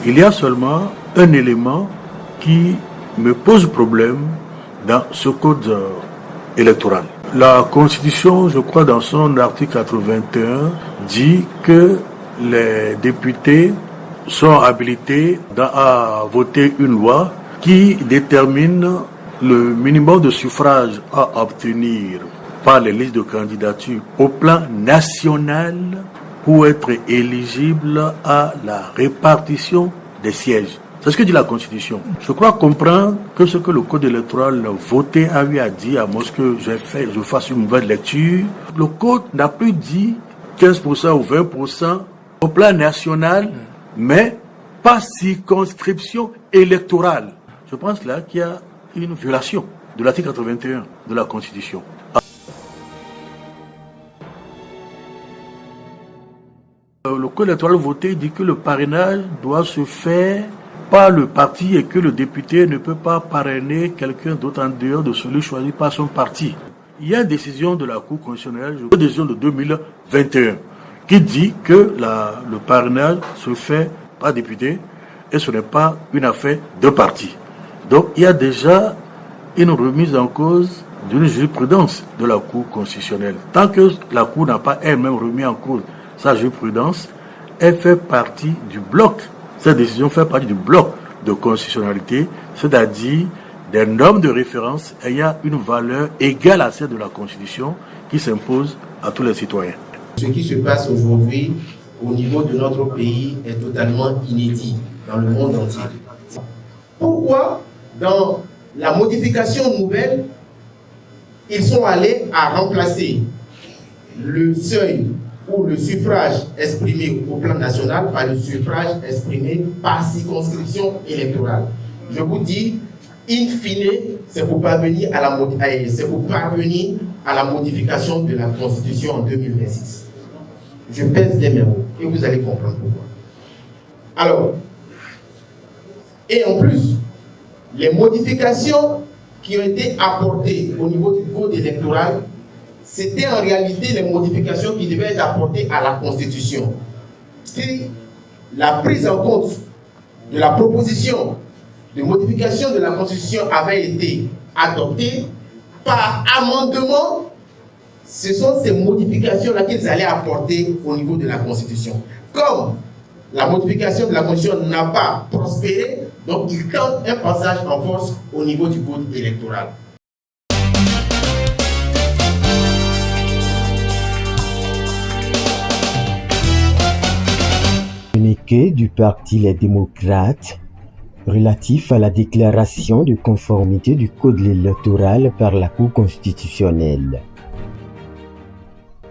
Il y a seulement un élément qui me pose problème dans ce code électoral. La Constitution, je crois, dans son article 81, dit que les députés sont habilités à voter une loi qui détermine le minimum de suffrage à obtenir par les listes de candidature au plan national pour être éligible à la répartition des sièges. C'est ce que dit la Constitution. Je crois comprendre que ce que le code électoral voté a eu à dire, à moins que je fasse une mauvaise lecture, le code n'a plus dit 15% ou 20% au plan national, mais pas circonscription électorale. Je pense là qu'il y a une violation de l'article 81 de la Constitution. Le code électoral voté dit que le parrainage doit se faire par le parti et que le député ne peut pas parrainer quelqu'un d'autre en dehors de celui choisi par son parti. Il y a une décision de la Cour constitutionnelle, une décision de 2021, qui dit que le parrainage se fait par député et ce n'est pas une affaire de parti. Donc il y a déjà une remise en cause d'une jurisprudence de la Cour constitutionnelle. Tant que la Cour n'a pas elle-même remis en cause sa jurisprudence, elle fait partie du bloc. Cette décision fait partie du bloc de constitutionnalité, c'est-à-dire des normes de référence ayant une valeur égale à celle de la Constitution qui s'impose à tous les citoyens. Ce qui se passe aujourd'hui au niveau de notre pays est totalement inédit dans le monde entier. Pourquoi, dans la modification nouvelle, ils sont allés à remplacer le seuil ou le suffrage exprimé au plan national par le suffrage exprimé par circonscription électorale? Je vous dis, in fine, c'est pour parvenir à la modification de la Constitution en 2026. Je pèse des mots et vous allez comprendre pourquoi. Alors, et en plus, les modifications qui ont été apportées au niveau du code électoral, c'était en réalité les modifications qui devaient être apportées à la Constitution. Si la prise en compte de la proposition de modification de la Constitution avait été adoptée par amendement, ce sont ces modifications-là qu'ils allaient apporter au niveau de la Constitution. Comme la modification de la Constitution n'a pas prospéré, donc ils tentent un passage en force au niveau du code électoral. Communiqué du Parti Les Démocrates relatif à la déclaration de conformité du code électoral par la Cour constitutionnelle.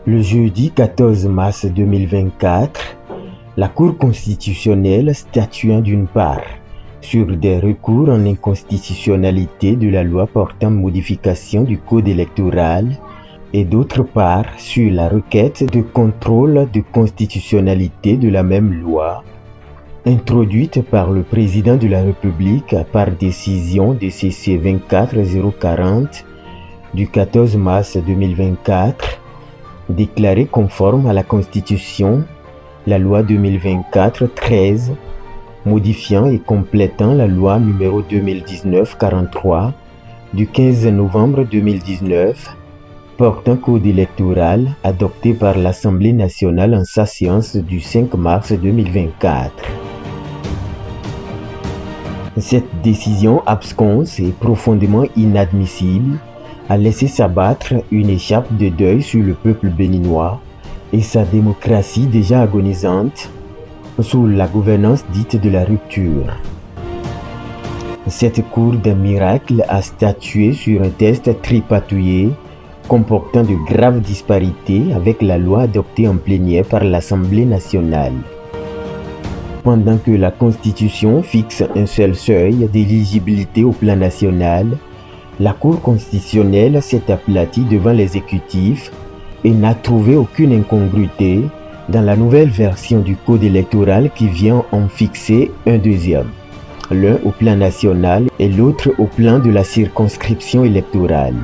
Le jeudi 14 mars 2024, la Cour constitutionnelle statuant d'une part sur des recours en inconstitutionnalité de la loi portant modification du code électoral et d'autre part sur la requête de contrôle de constitutionnalité de la même loi, introduite par le président de la République par décision DCC 24040 du 14 mars 2024, déclarée conforme à la Constitution, la loi 2024-13, modifiant et complétant la loi numéro 2019-43 du 15 novembre 2019, portant code électoral adopté par l'Assemblée nationale en sa séance du 5 mars 2024. Cette décision absconse et profondément inadmissible a laissé s'abattre une écharpe de deuil sur le peuple béninois et sa démocratie déjà agonisante sous la gouvernance dite de la rupture. Cette cour d'un miracle a statué sur un test tripatouillé comportant de graves disparités avec la loi adoptée en plénière par l'Assemblée nationale. Pendant que la Constitution fixe un seul seuil d'éligibilité au plan national, la Cour constitutionnelle s'est aplatie devant l'exécutif et n'a trouvé aucune incongruité dans la nouvelle version du code électoral qui vient en fixer un deuxième, l'un au plan national et l'autre au plan de la circonscription électorale.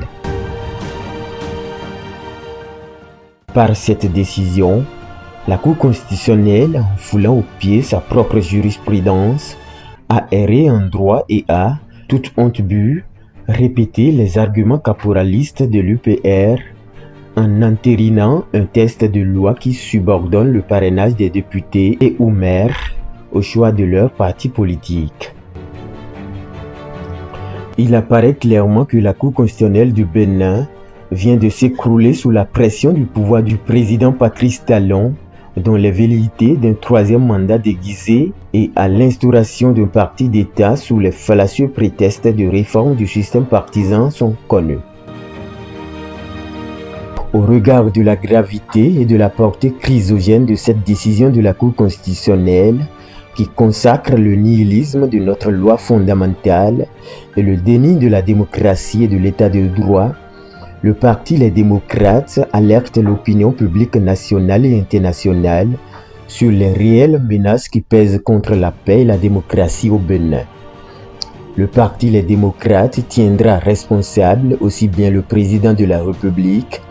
Par cette décision, La Cour constitutionnelle, en foulant aux pieds sa propre jurisprudence, a erré en droit et a, toute honte bue, répété les arguments caporalistes de l'UPR en entérinant un texte de loi qui subordonne le parrainage des députés et ou maires au choix de leur parti politique. Il apparaît clairement que la Cour constitutionnelle du Bénin vient de s'écrouler sous la pression du pouvoir du président Patrice Talon, dont les velléités d'un troisième mandat déguisé et à l'instauration d'un parti d'État sous les fallacieux prétextes de réforme du système partisan sont connus. Au regard de la gravité et de la portée chrysogène de cette décision de la Cour constitutionnelle, qui consacre le nihilisme de notre loi fondamentale et le déni de la démocratie et de l'état de droit, le Parti Les Démocrates alerte l'opinion publique nationale et internationale sur les réelles menaces qui pèsent contre la paix et la démocratie au Bénin. Le Parti Les Démocrates tiendra responsable aussi bien le président de la République,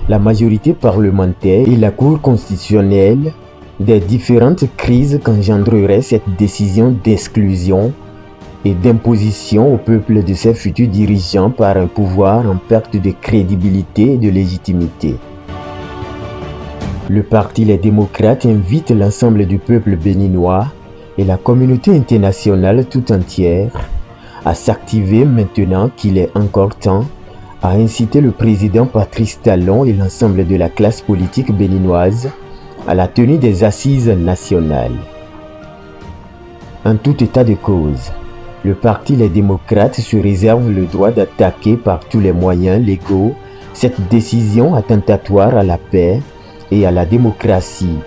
la majorité parlementaire et la Cour constitutionnelle des différentes crises qu'engendrerait cette décision d'exclusion et d'imposition au peuple de ses futurs dirigeants par un pouvoir en perte de crédibilité et de légitimité. Le Parti Les Démocrates invite l'ensemble du peuple béninois et la communauté internationale tout entière à s'activer maintenant qu'il est encore temps, à inciter le président Patrice Talon et l'ensemble de la classe politique béninoise à la tenue des assises nationales. En tout état de cause, le Parti Les Démocrates se réserve le droit d'attaquer par tous les moyens légaux cette décision attentatoire à la paix et à la démocratie,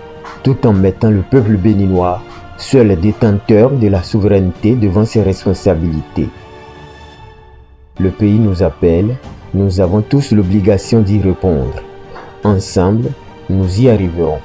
tout en mettant le peuple béninois seul détenteur de la souveraineté devant ses responsabilités. Le pays nous appelle, nous avons tous l'obligation d'y répondre. Ensemble, nous y arriverons.